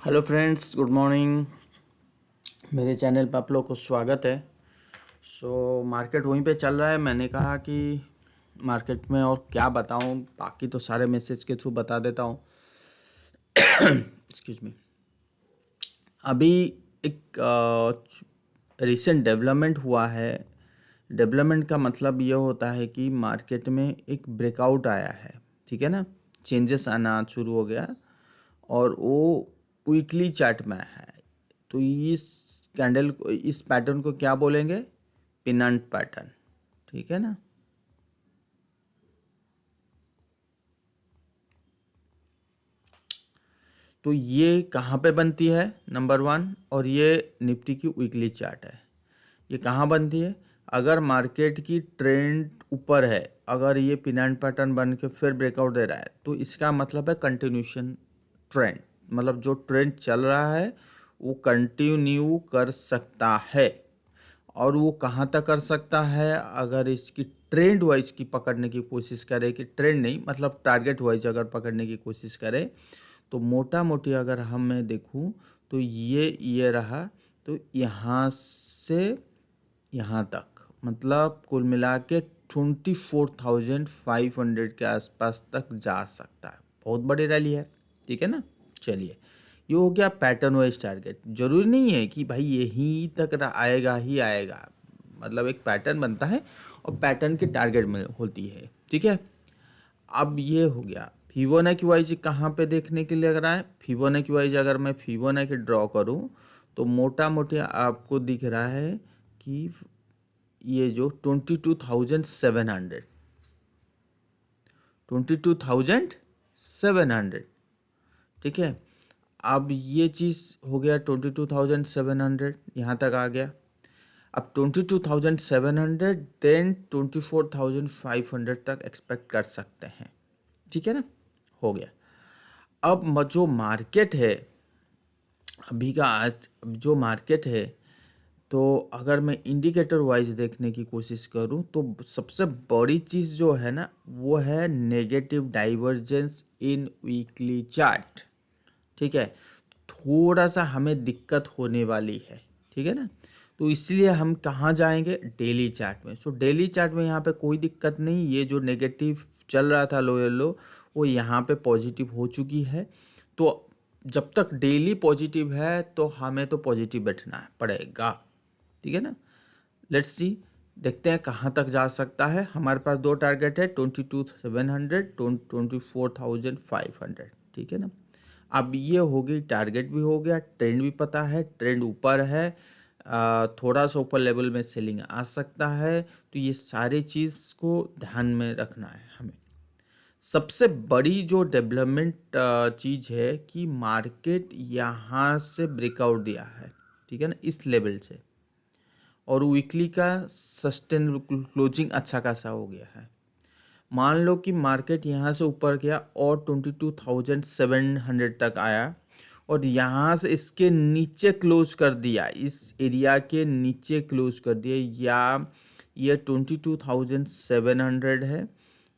Hello friends, good morning. मेरे channel पर आप लोग को स्वागत है। मार्केट वहीं पे चल रहा है। मैंने कहा कि मार्केट में और क्या बताऊं, बाकी तो सारे मैसेज के थ्रू बता देता हूं। Excuse me. अभी एक रिसेंट डेवलपमेंट हुआ है। डेवलपमेंट का मतलब ये होता है कि मार्केट में एक ब्रेकआउट आया है, ठीक है ना। चेंजेस आना शुरू हो गया और वो वीकली चार्ट में है। तो इस कैंडल को, इस पैटर्न को क्या बोलेंगे? पिनंट पैटर्न, ठीक है ना। तो ये कहाँ पे बनती है? Number one. और ये निफ्टी की वीकली चार्ट है। ये कहाँ बनती है? अगर मार्केट की ट्रेंड ऊपर है, अगर ये पिनंट पैटर्न बन के फिर ब्रेकआउट दे रहा है, तो इसका मतलब है कंटिन्यूशन ट्रेंड। मतलब जो ट्रेंड चल रहा है वो कंटिन्यू कर सकता है। और वो कहाँ तक कर सकता है? अगर इसकी ट्रेंड वाइज की पकड़ने की कोशिश करे, कि ट्रेंड नहीं मतलब टारगेट वाइज अगर पकड़ने की कोशिश करे, तो मोटा मोटी अगर हम मैं देखूं तो ये रहा। तो यहाँ से यहाँ तक मतलब कुल मिला के 24,500 के आसपास तक जा सकता है। बहुत बड़ी रैली है, ठीक है ना। चलिए, ये हो गया पैटर्न वाइज टारगेट। जरूरी नहीं है कि भाई यहीं तक आएगा ही आएगा। मतलब एक पैटर्न बनता है और पैटर्न की टारगेट में होती है, ठीक है। अब ये हो गया फिबोनाची वाइज। कहाँ पे देखने के लिए लग रहा है? फिबोनाची वाइज अगर मैं फिबोनाची ड्रॉ करूँ तो मोटा मोटी आपको दिख रहा है कि ये जो 22,700, ठीक है। अब ये चीज़ हो गया 22,700, यहाँ तक आ गया। अब 22,700 देन 24,500 तक एक्सपेक्ट कर सकते हैं, ठीक है ना। हो गया। अब जो मार्केट है अभी का, आज जो मार्केट है, तो अगर मैं इंडिकेटर वाइज देखने की कोशिश करूं तो सबसे बड़ी चीज़ जो है ना, वो है नेगेटिव डाइवर्जेंस इन वीकली चार्ट, ठीक है। थोड़ा सा हमें दिक्कत होने वाली है, ठीक है ना। तो इसलिए हम कहाँ जाएंगे? डेली चार्ट में। सो डेली चार्ट में यहाँ पे कोई दिक्कत नहीं। ये जो नेगेटिव चल रहा था लोअर लो, वो यहाँ पे पॉजिटिव हो चुकी है। तो जब तक डेली पॉजिटिव है तो हमें तो पॉजिटिव बैठना पड़ेगा, ठीक है ना। लेट्स सी, देखते हैं कहाँ तक जा सकता है। हमारे पास दो टारगेट है, 22,700, 24,500, ठीक है ना। अब ये हो गई, टारगेट भी हो गया, ट्रेंड भी पता है, ट्रेंड ऊपर है। थोड़ा सा ऊपर लेवल में सेलिंग आ सकता है। तो ये सारी चीज़ को ध्यान में रखना है हमें। सबसे बड़ी जो डेवलपमेंट चीज़ है कि मार्केट यहाँ से ब्रेकआउट दिया है, ठीक है ना, इस लेवल से। और वीकली का सस्टेन क्लोजिंग अच्छा खासा हो गया है। मान लो कि मार्केट यहाँ से ऊपर गया और 22,700 तक आया और यहाँ से इसके नीचे क्लोज कर दिया, इस एरिया के नीचे क्लोज कर दिया, या ये 22,700 है,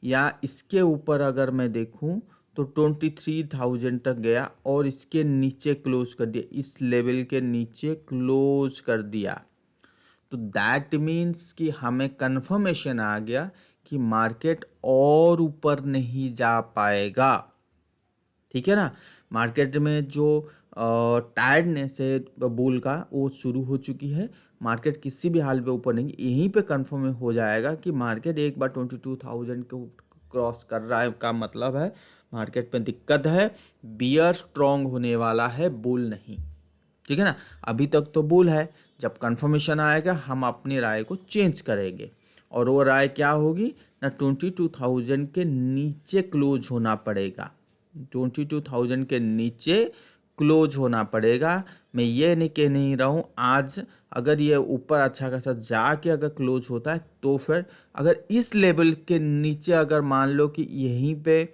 या इसके ऊपर अगर मैं देखूँ तो 23,000 तक गया और इसके नीचे क्लोज कर दिया, इस लेवल के नीचे क्लोज कर दिया। तो दैट मीन्स कि हमें कंफर्मेशन आ गया कि मार्केट और ऊपर नहीं जा पाएगा, ठीक है ना। मार्केट में जो टायर्डनेस है बुल का, वो शुरू हो चुकी है। मार्केट किसी भी हाल पे ऊपर नहीं, यहीं पे कंफर्म हो जाएगा कि मार्केट एक बार 22,000 को क्रॉस कर रहा है का मतलब है मार्केट में दिक्कत है। बियर स्ट्रांग होने वाला है, बुल नहीं, ठीक है ना। अभी तक तो बुल है। जब कंफर्मेशन आएगा हम अपनी राय को चेंज करेंगे। और वो राय क्या होगी ना, 22,000 के नीचे क्लोज होना पड़ेगा। 22,000 के नीचे क्लोज होना पड़ेगा। मैं ये नहीं कह नहीं रहा हूँ आज अगर ये ऊपर अच्छा खासा जाके अगर क्लोज होता है तो फिर, अगर इस लेवल के नीचे अगर मान लो कि यहीं पे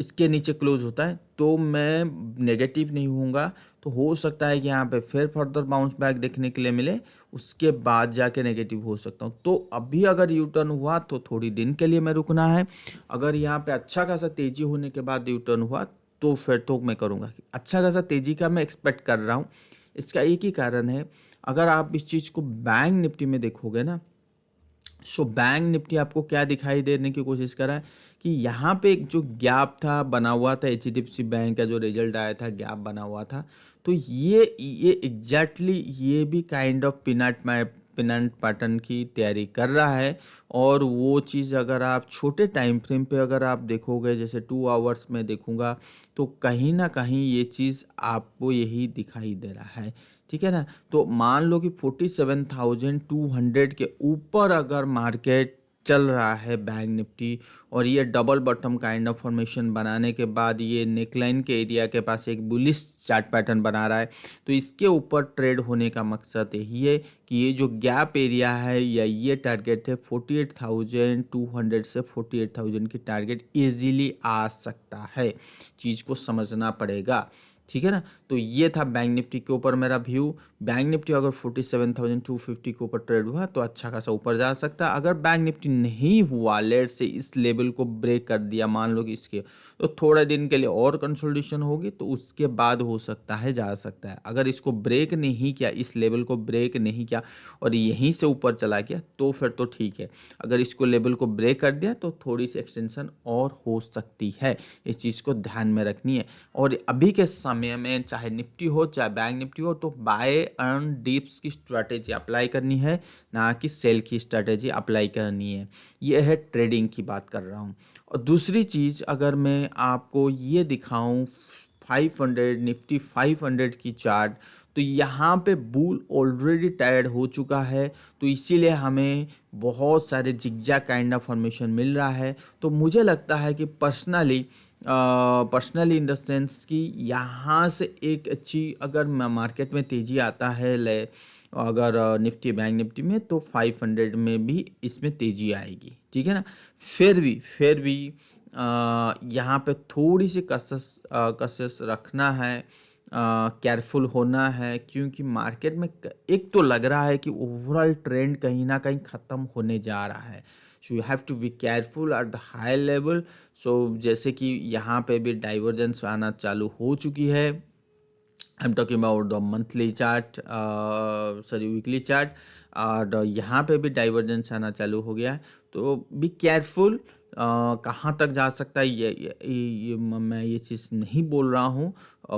इसके नीचे क्लोज होता है तो मैं नेगेटिव नहीं होऊंगा। तो हो सकता है कि यहाँ पे फिर फर्दर बाउंस बैक देखने के लिए मिले, उसके बाद जाके नेगेटिव हो सकता हूँ। तो अभी अगर यू टर्न हुआ तो थोड़ी दिन के लिए मैं रुकना है। अगर यहाँ पे अच्छा खासा तेजी होने के बाद यू टर्न हुआ तो फिर तो मैं करूँगा। अच्छा खासा तेज़ी का मैं एक्सपेक्ट कर रहा हूँ। इसका एक ही कारण है, अगर आप इस चीज़ को बैंक निफ्टी में देखोगे ना, सो बैंक निफ्टी आपको क्या दिखाई देने की कोशिश कर रहा है कि यहाँ पे एक जो गैप था बना हुआ था, एचडीएफसी बैंक का जो रिजल्ट आया था गैप बना हुआ था, तो ये एग्जैक्टली ये भी काइंड ऑफ पिनट पैटर्न की तैयारी कर रहा है। और वो चीज़ अगर आप छोटे टाइम फ्रेम पे अगर आप देखोगे, जैसे 2 आवर्स में देखूंगा, तो कहीं ना कहीं ये चीज़ आपको यही दिखाई दे रहा है। ठीक है ना। तो मान लो कि 47,200 के ऊपर अगर मार्केट चल रहा है बैंक निफ्टी, और ये double bottom kind of formation बनाने के बाद ये नेकलाइन के एरिया के पास एक बुलिश चार्ट पैटर्न बना रहा है, तो इसके ऊपर ट्रेड होने का मकसद यही है कि ये जो गैप एरिया है या ये टारगेट है 48,200 से 48,000 की टारगेट इजीली आ सकता है। चीज़ को समझना पड़ेगा। ठीक है ना। तो ये था बैंक निफ्टी के ऊपर मेरा व्यू। बैंक निफ्टी अगर 47,250 के ऊपर ट्रेड हुआ तो अच्छा खासा ऊपर जा सकता है। अगर बैंक निफ्टी नहीं हुआ, लेट से इस लेवल को ब्रेक कर दिया, मान लो कि इसके, तो थोड़े दिन के लिए और कंसोलिडेशन होगी, तो उसके बाद हो सकता है जा सकता है। अगर इसको ब्रेक नहीं किया, इस लेवल को ब्रेक नहीं किया और यहीं से ऊपर चला गया, तो फिर तो ठीक है। अगर इसको लेवल को ब्रेक कर दिया तो थोड़ी सी एक्सटेंशन और हो सकती है। इस चीज़ को ध्यान में रखनी है। और अभी के समय में चाहे निफ्टी हो चाहे बैंक निफ्टी हो, तो बाय एंड डिप्स की स्ट्रैटेजी अप्लाई करनी है, ना कि सेल की स्ट्रैटेजी अप्लाई करनी है। ये है ट्रेडिंग की बात कर रहा हूँ। और दूसरी चीज़ अगर मैं आपको ये दिखाऊं 500 निफ्टी 500 की चार्ट, तो यहाँ पे बुल ऑलरेडी टायर्ड हो चुका है, तो इसीलिए हमें बहुत सारे जिग्जैग काइंड ऑफ फॉर्मेशन मिल रहा है। तो मुझे लगता है कि पर्सनली इन द सेंस कि यहाँ से एक अच्छी अगर मार्केट में तेज़ी आता है, ले अगर निफ्टी बैंक निफ्टी में, तो 500 में भी इसमें तेज़ी आएगी। ठीक है ना। फिर भी यहाँ पे थोड़ी सी कसस रखना है, केयरफुल होना है, क्योंकि मार्केट में एक तो लग रहा है कि ओवरऑल ट्रेंड कहीं ना कहीं ख़त्म होने जा रहा है। So you have to be careful at the high level. So जैसे कि यहाँ पे भी डाइवर्जेंस आना चालू हो चुकी है। I am talking about the monthly chart, sorry weekly chart, और यहाँ पे भी डाइवर्जेंस आना चालू हो गया है। तो बी केयरफुल। कहाँ तक जा सकता है मैं ये चीज़ नहीं बोल रहा हूँ।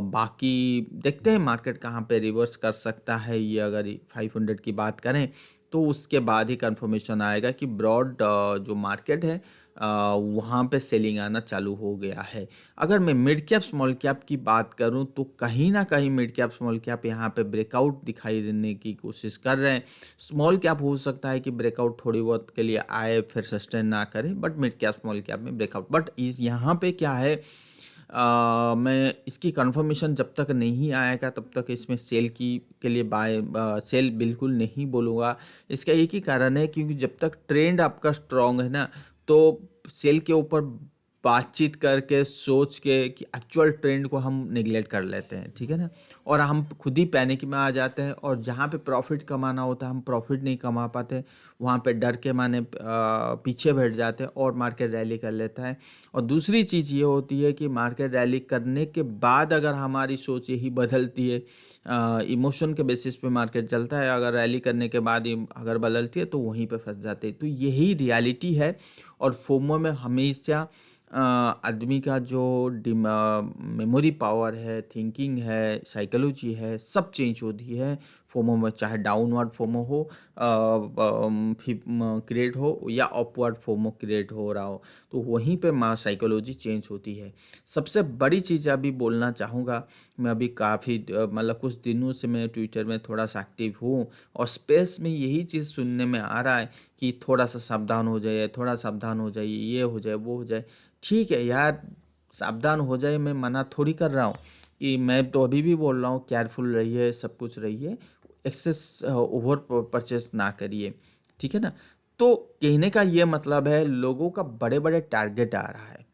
बाकी देखते हैं मार्केट कहाँ पे रिवर्स कर सकता है। ये अगर 500 की बात करें तो उसके बाद ही कंफर्मेशन आएगा कि ब्रॉड जो मार्केट है वहाँ पे सेलिंग आना चालू हो गया है। अगर मैं मिड कैप स्मॉल कैप की बात करूं, तो कहीं ना कहीं मिड कैप स्मॉल कैप यहाँ पे ब्रेकआउट दिखाई देने की कोशिश कर रहे हैं। स्मॉल कैप हो सकता है कि ब्रेकआउट थोड़ी बहुत के लिए आए फिर सस्टेन ना करे, but mid cap small cap में ब्रेकआउट। बट इस यहाँ पे क्या है, मैं इसकी कंफर्मेशन जब तक नहीं आएगा तब तक इसमें सेल की के लिए सेल बिल्कुल नहीं बोलूँगा। इसका एक ही कारण है, क्योंकि जब तक ट्रेंड आपका स्ट्रांग है ना, तो सेल के ऊपर बातचीत करके सोच के कि एक्चुअल ट्रेंड को हम नेगलेक्ट कर लेते हैं। ठीक है ना। और हम खुद ही पैनिक में आ जाते हैं, और जहाँ पे प्रॉफिट कमाना होता है हम प्रॉफिट नहीं कमा पाते, वहाँ पे डर के माने पीछे बैठ जाते हैं और मार्केट रैली कर लेता है। और दूसरी चीज़ ये होती है कि मार्केट रैली करने के बाद अगर हमारी सोच यही बदलती है, इमोशन के बेसिस पे मार्केट चलता है, अगर रैली करने के बाद ही अगर बदलती है तो वहीं पे फंस जाते हैं। तो यही रियलिटी है। और फोमो में हमेशा आदमी का जो मेमोरी पावर है, थिंकिंग है, साइकोलॉजी है, सब चेंज होती है फोमो में। चाहे डाउनवर्ड फोमो हो क्रिएट हो या अपवर्ड फोमो क्रिएट हो रहा हो, तो वहीं पे साइकोलॉजी चेंज होती है। सबसे बड़ी चीज़ अभी बोलना चाहूँगा, मैं अभी काफ़ी मतलब कुछ दिनों से मैं ट्विटर में थोड़ा सा एक्टिव हूँ, और स्पेस में यही चीज़ सुनने में आ रहा है कि थोड़ा सा सावधान हो जाइए, थोड़ा सावधान हो जाइए, ये हो जाए वो हो जाए। ठीक है यार, सावधान हो जाए, मैं मना थोड़ी कर रहा हूँ। कि मैं तो अभी भी बोल रहा हूँ केयरफुल रहिए, सब कुछ रहिए, एक्सेस ओवर परचेस ना करिए। ठीक है ना। तो कहने का ये मतलब है, लोगों का बड़े बड़े टारगेट आ रहा है,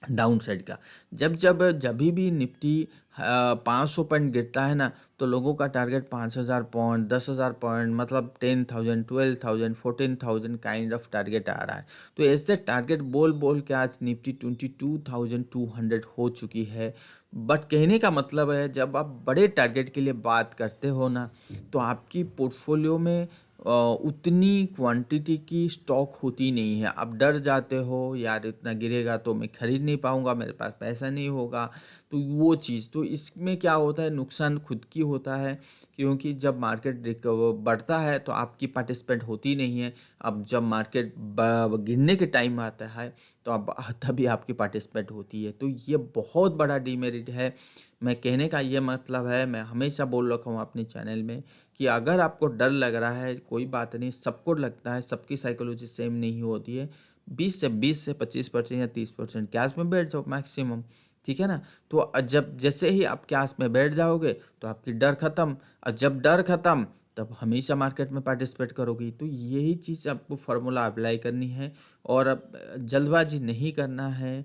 डाउन साइड का। जब जब जब भी निफ्टी 500 पॉइंट गिरता है ना, तो लोगों का टारगेट 5,000 पॉइंट, 10,000 पॉइंट, मतलब 10,000, 12,000, 14,000 काइंड ऑफ टारगेट आ रहा है। तो ऐसे टारगेट बोल बोल के आज निफ्टी 22,200 हो चुकी है। बट कहने का मतलब है, जब आप बड़े टारगेट के लिए बात करते हो ना, तो आपकी पोर्टफोलियो में उतनी क्वांटिटी की स्टॉक होती नहीं है। आप डर जाते हो, यार इतना गिरेगा तो मैं खरीद नहीं पाऊंगा, मेरे पास पैसा नहीं होगा। तो वो चीज़, तो इसमें क्या होता है, नुकसान खुद की होता है, क्योंकि जब मार्केट रिकवर बढ़ता है तो आपकी पार्टिसिपेंट होती नहीं है। अब जब मार्केट गिरने के टाइम आता है तो अब तभी आपकी पार्टिसिपेंट होती है। तो ये बहुत बड़ा डीमेरिट है। मैं कहने का ये मतलब है, मैं हमेशा बोल रखा हूँ अपने चैनल में, कि अगर आपको डर लग रहा है, कोई बात नहीं, सबको लगता है, सबकी साइकोलॉजी सेम नहीं होती है। 20 से 25% या 30% कैश में बैठ जाओ मैक्सिमम, ठीक है ना। तो जब जैसे ही आप कैश में बैठ जाओगे तो आपकी डर खत्म, और जब डर खत्म तब हमेशा मार्केट में पार्टिसिपेट करोगी। तो यही चीज़ आपको फार्मूला अप्लाई करनी है, और अब जल्दबाजी नहीं करना है।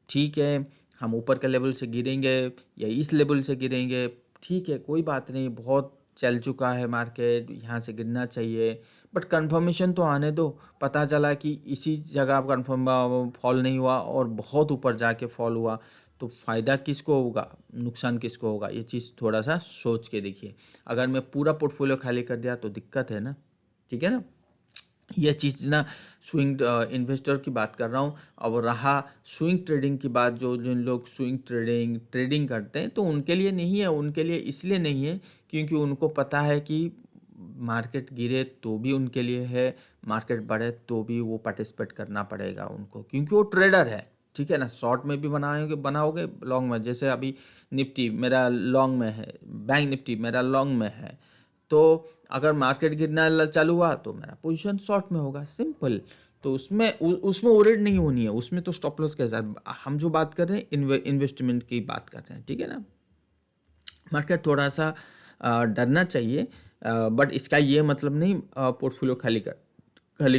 ठीक है, हम ऊपर के लेवल से गिरेंगे या इस लेवल से गिरेंगे, ठीक है, कोई बात नहीं, बहुत चल चुका है मार्केट, यहाँ से गिरना चाहिए, बट कंफर्मेशन तो आने दो। पता चला कि इसी जगह कंफर्म फॉल नहीं हुआ और बहुत ऊपर जाके फॉल हुआ, तो फ़ायदा किसको होगा, नुकसान किसको होगा, ये चीज़ थोड़ा सा सोच के देखिए। अगर मैं पूरा पोर्टफोलियो खाली कर दिया तो दिक्कत है ना, ठीक है ना। यह चीज़ ना, स्विंग इन्वेस्टर की बात कर रहा हूँ। अब रहा स्विंग ट्रेडिंग की बात, जो जिन लोग स्विंग ट्रेडिंग करते हैं, तो उनके लिए नहीं है। उनके लिए इसलिए नहीं है क्योंकि उनको पता है कि मार्केट गिरे तो भी उनके लिए है, मार्केट बढ़े तो भी वो पार्टिसिपेट करना पड़ेगा उनको, क्योंकि वो ट्रेडर है, ठीक है ना। शॉर्ट में भी बनाओगे लॉन्ग में, जैसे अभी निफ्टी मेरा लॉन्ग में है, बैंक निफ्टी मेरा लॉन्ग में है, तो अगर मार्केट गिरना चालू हुआ तो मेरा पोजीशन शॉर्ट में होगा, सिंपल। तो उसमें ओरेड नहीं होनी है, उसमें तो स्टॉप लॉस के साथ। हम जो बात कर रहे हैं इन्वेस्टमेंट की बात कर रहे हैं, ठीक है ना। मार्केट थोड़ा सा डरना चाहिए, बट इसका ये मतलब नहीं पोर्टफोलियो खाली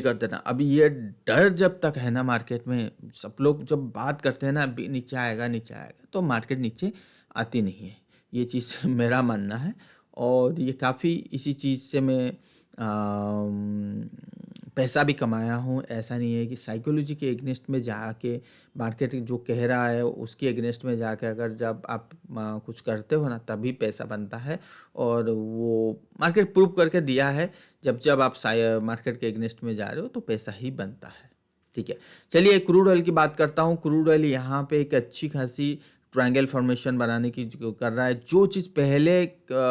कर देना। अभी ये डर जब तक है ना मार्केट में, सब लोग जब बात करते हैं ना, अभी नीचे आएगा नीचे आएगा, तो मार्केट नीचे आती नहीं है। ये चीज़ मेरा मानना है, और ये काफ़ी इसी चीज़ से मैं पैसा भी कमाया हूँ। ऐसा नहीं है कि साइकोलॉजी के एग्नेस्ट में जाके, मार्केट जो कह रहा है उसके एग्नेस्ट में जाके अगर जब आप कुछ करते हो ना, तभी पैसा बनता है। और वो मार्केट प्रूव करके दिया है, जब जब आप मार्केट के एग्नेस्ट में जा रहे हो तो पैसा ही बनता है, ठीक है। चलिए क्रूड ऑयल की बात करता हूँ। क्रूड ऑयल यहाँ पे एक अच्छी खासी ट्रायंगल फॉर्मेशन बनाने की जो कर रहा है, जो चीज़ पहले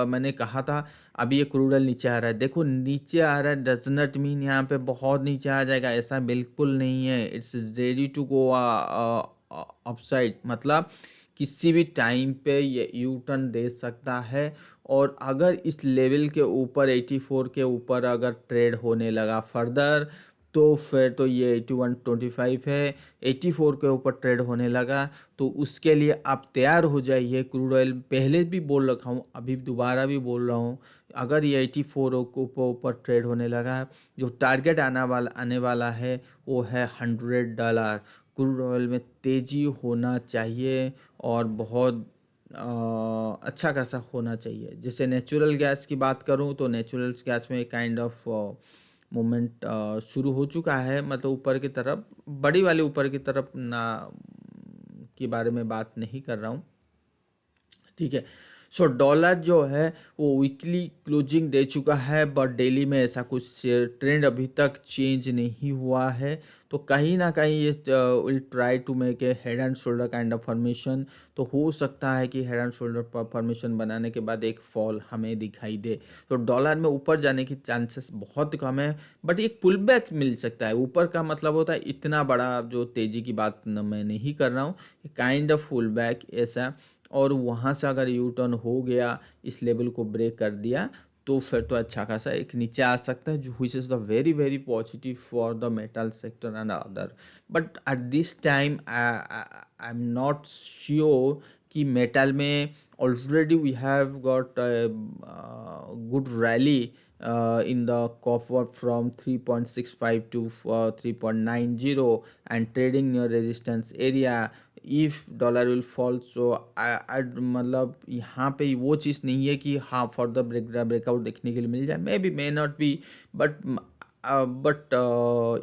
मैंने कहा था। अभी ये क्रूड ऑयल नीचे आ रहा है, देखो नीचे आ रहा है, डज नॉट मीन यहाँ पे बहुत नीचे आ जाएगा, ऐसा बिल्कुल नहीं है। It's ready to go upside, मतलब किसी भी टाइम पे ये यू टर्न दे सकता है। और अगर इस लेवल के ऊपर 84 के ऊपर अगर ट्रेड होने लगा फर्दर, तो फिर तो ये 81.25 है, 84 के ऊपर ट्रेड होने लगा तो उसके लिए आप तैयार हो जाइए। क्रूड ऑयल पहले भी बोल रखा हूँ, अभी दोबारा भी बोल रहा हूँ, अगर ये 84 के ऊपर ट्रेड होने लगा, जो टारगेट आने वाला है वो है $100। क्रूड ऑयल में तेज़ी होना चाहिए, और बहुत अच्छा खासा होना चाहिए। जैसे नेचुरल गैस की बात करूं, तो नेचुरल गैस में काइंड ऑफ मूवमेंट शुरू हो चुका है, मतलब ऊपर की तरफ, बड़ी वाली ऊपर की तरफ ना के बारे में बात नहीं कर रहा हूँ, ठीक है। सो डॉलर जो है वो वीकली क्लोजिंग दे चुका है, बट डेली में ऐसा कुछ ट्रेंड अभी तक चेंज नहीं हुआ है। तो कहीं ना कहीं ये will try to make a head and shoulder kind of formation. तो हो सकता है कि हेड एंड शोल्डर फॉर्मेशन बनाने के बाद एक फॉल हमें दिखाई दे, तो डॉलर में ऊपर जाने की चांसेस बहुत कम है। बट एक पुल बैक मिल सकता है ऊपर का, मतलब होता है इतना बड़ा जो तेज़ी की बात मैं नहीं कर रहा हूँ, काइंड ऑफ पुल बैक ऐसा। और वहाँ से अगर यू टर्न हो गया, इस लेवल को ब्रेक कर दिया, तो फिर तो अच्छा खासा एक नीचे आ सकता है, जो which is the very very positive for the metal sector and other. But at this time I am not sure कि मेटल में already we have got good rally in the copper from 3.65 to 3.90 and trading near resistance area if dollar will fall so I मतलब यहाँ पे वो चीज़ नहीं है कि हाँ फर्दर ब्रेकआउट देखने के लिए मिल जाए, may not be, but but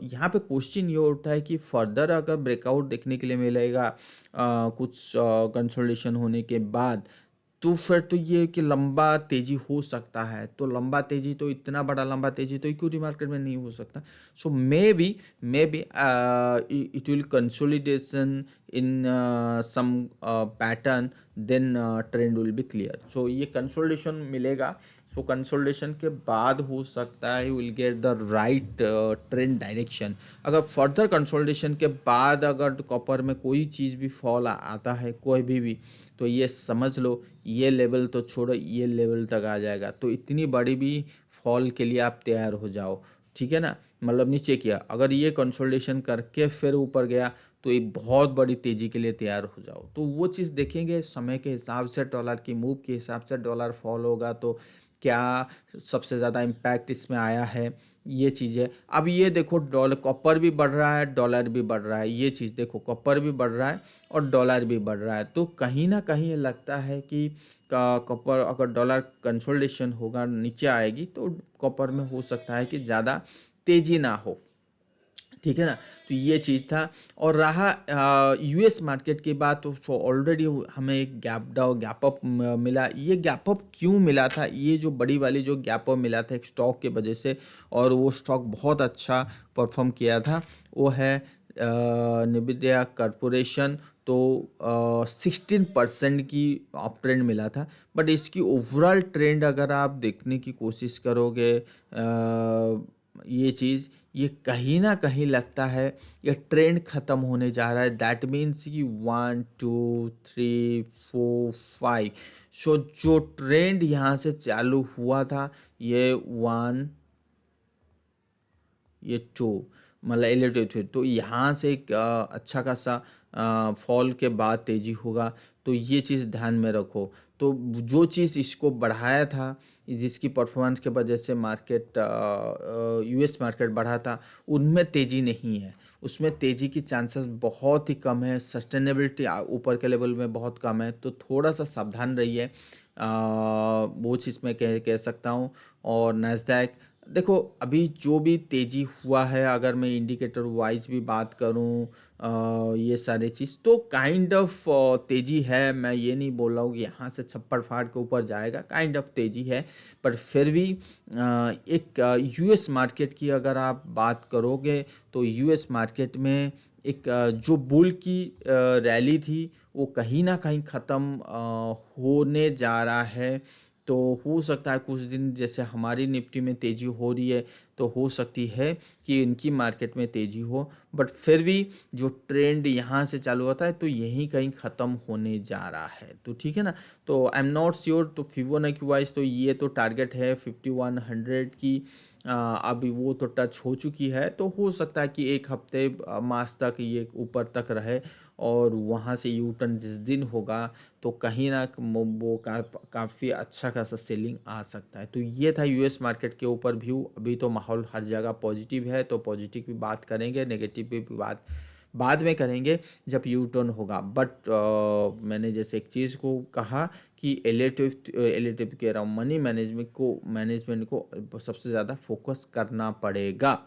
यहाँ पे क्वेश्चन ये उठा है कि फर्दर अगर ब्रेकआउट देखने के लिए मिलेगा कुछ कंसोलिडेशन होने के बाद, तो फिर तो ये कि लंबा तेजी हो सकता है। तो लंबा तेजी तो इतना बड़ा लंबा तेजी तो इक्विटी मार्केट में नहीं हो सकता। So maybe it will consolidation in some pattern, then trend will be clear. So ये consolidation मिलेगा, सो कंसोलिडेशन के बाद हो सकता है will get the right trend direction. अगर फर्दर कंसोलिडेशन के बाद अगर कॉपर में कोई चीज़ भी फॉल आता है कोई भी, तो ये समझ लो ये लेवल तो छोड़ो, ये लेवल तक आ जाएगा, तो इतनी बड़ी भी फॉल के लिए आप तैयार हो जाओ, ठीक है ना। मतलब नीचे किया, अगर ये कंसोलिडेशन करके फिर ऊपर गया तो एक बहुत बड़ी तेज़ी के लिए तैयार हो जाओ। तो वो चीज़ देखेंगे समय के हिसाब से, डॉलर की मूव के हिसाब से, डॉलर फॉल होगा तो क्या सबसे ज़्यादा इम्पैक्ट इसमें आया है, ये चीज़ें। अब ये देखो डॉलर कॉपर भी बढ़ रहा है, डॉलर भी बढ़ रहा है, ये चीज़ देखो कॉपर भी बढ़ रहा है और डॉलर भी बढ़ रहा है, तो कहीं ना कहीं ये लगता है कि कॉपर अगर डॉलर कंसोलिडेशन होगा नीचे आएगी तो कॉपर में हो सकता है कि ज़्यादा तेज़ी ना हो, ठीक है ना। तो ये चीज़ था। और रहा यूएस मार्केट की बात, तो ऑलरेडी हमें एक गैप अप मिला। ये गैप अप क्यों मिला था, ये जो बड़ी वाली जो गैप अप मिला था एक स्टॉक के वजह से, और वो स्टॉक बहुत अच्छा परफॉर्म किया था, वो है निविदा कॉरपोरेशन। तो 16% की अप ट्रेंड मिला था, बट इसकी ओवरऑल ट्रेंड अगर आप देखने की कोशिश करोगे, ये चीज़ ये कहीं ना कहीं लगता है ये ट्रेंड ख़त्म होने जा रहा है। दैट मीन्स कि 1 2 3 4 5, सो जो ट्रेंड यहाँ से चालू हुआ था, ये 1 ये 2 मतलब एलिवेटेड थे, तो यहाँ से एक अच्छा खासा फॉल के बाद तेज़ी होगा, तो ये चीज़ ध्यान में रखो। तो जो चीज़ इसको बढ़ाया था, जिसकी परफॉर्मेंस के वजह से मार्केट यूएस मार्केट बढ़ा था, उनमें तेज़ी नहीं है, उसमें तेज़ी की चांसेस बहुत ही कम है, सस्टेनेबिलिटी ऊपर के लेवल में बहुत कम है, तो थोड़ा सा सावधान रहिए, वो चीज़ मैं कह सकता हूँ। और नैस्डैक देखो अभी जो भी तेज़ी हुआ है, अगर मैं इंडिकेटर वाइज भी बात करूं, ये सारे चीज़ तो काइंड ऑफ तेज़ी है। मैं ये नहीं बोल रहा हूँ कि यहाँ से छप्पड़ फाड़ के ऊपर जाएगा, काइंड ऑफ तेज़ी है, पर फिर भी एक यूएस मार्केट की अगर आप बात करोगे तो यूएस मार्केट में एक जो बुल की रैली थी वो कहीं ना कहीं ख़त्म होने जा रहा है। तो हो सकता है कुछ दिन जैसे हमारी निफ्टी में तेज़ी हो रही है, तो हो सकती है कि इनकी मार्केट में तेज़ी हो, बट फिर भी जो ट्रेंड यहाँ से चालू होता है तो यहीं कहीं ख़त्म होने जा रहा है, तो ठीक है ना। तो आई एम नॉट श्योर, तो फिबोनाची वाइज तो ये तो टारगेट है 5100 की, अभी वो तो टच हो चुकी है, तो हो सकता है कि एक हफ्ते मास तक ये ऊपर तक रहे, और वहाँ से यू टर्न जिस दिन होगा तो कहीं ना वो काफ़ी अच्छा खासा सेलिंग आ सकता है। तो ये था यूएस मार्केट के ऊपर व्यू। अभी तो माहौल हर जगह पॉजिटिव है, तो पॉजिटिव भी बात करेंगे, नेगेटिव भी बात बाद में करेंगे जब यू टर्न होगा। बट मैंने जैसे एक चीज़ को कहा कि एलिटिव कह रहा हूँ, मनी मैनेजमेंट को सबसे ज़्यादा फोकस करना पड़ेगा,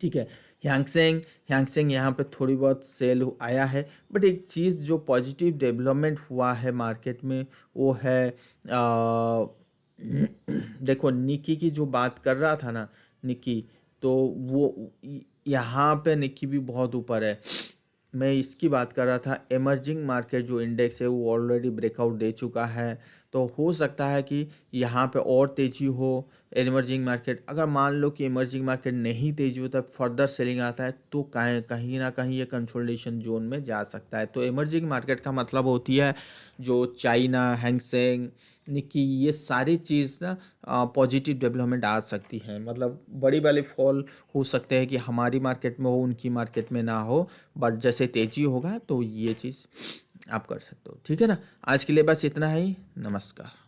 ठीक है। हैंगसेंग यहाँ पे थोड़ी बहुत सेल आया है, बट एक चीज़ जो पॉजिटिव डेवलपमेंट हुआ है मार्केट में वो है देखो निकी की जो बात कर रहा था ना, निकी, तो वो यहाँ पे निकी भी बहुत ऊपर है। मैं इसकी बात कर रहा था, इमर्जिंग मार्केट जो इंडेक्स है वो ऑलरेडी ब्रेकआउट दे चुका है, तो हो सकता है कि यहाँ पे और तेज़ी हो। इमर्जिंग मार्केट अगर मान लो कि इमर्जिंग मार्केट नहीं तेज़ी होता, फर्दर सेलिंग आता है, तो कहीं ना कहीं ये कंसोलिडेशन जोन में जा सकता है। तो इमर्जिंग मार्केट का मतलब होती है जो चाइना, हैंगसेंग, निकी, ये सारी चीज़ ना पॉजिटिव डेवलपमेंट आ सकती है। मतलब बड़ी वाली फॉल हो सकते हैं कि हमारी मार्केट में हो, उनकी मार्केट में ना हो, बट जैसे तेज़ी होगा तो ये चीज़ आप कर सकते हो, ठीक है ना। आज के लिए बस इतना ही, नमस्कार।